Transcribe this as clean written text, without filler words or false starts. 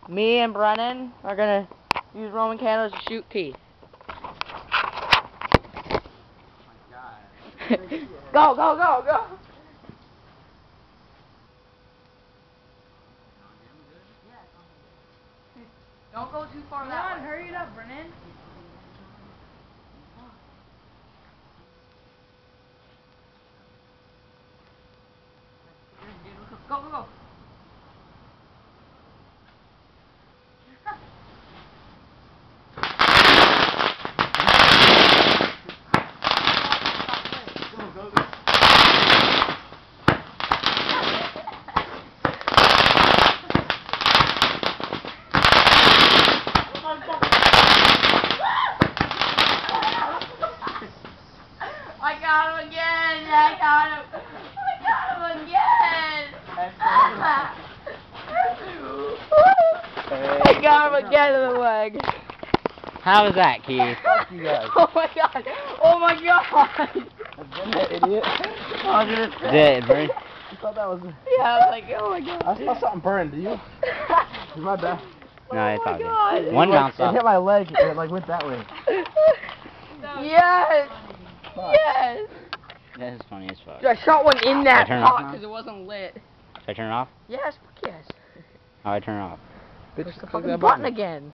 Me and Brennan are gonna use Roman candles to shoot Keith. Go, go, go, go! Don't go too far that way. Come on, hurry it up, Brennan. Go, go, go. I got him again! I got him! I got him again! I got him again in the leg! How was that, Keith? Fuck you guys. Oh my god! Oh my god! Idiot. I was gonna say. Did it burn? You thought that was... Yeah, I was like, oh my god. I saw something burn, did you? My bad. No, it's all God. good. One bounce It off. hit my leg, it like went that way. Yes! Fuck. Yes! That's funny as fuck. I shot one in that turn it pot off now? because it wasn't lit. Should I turn it off? Yes, fuck yes. How do I turn it off? Bitch, Push the click fucking that button again.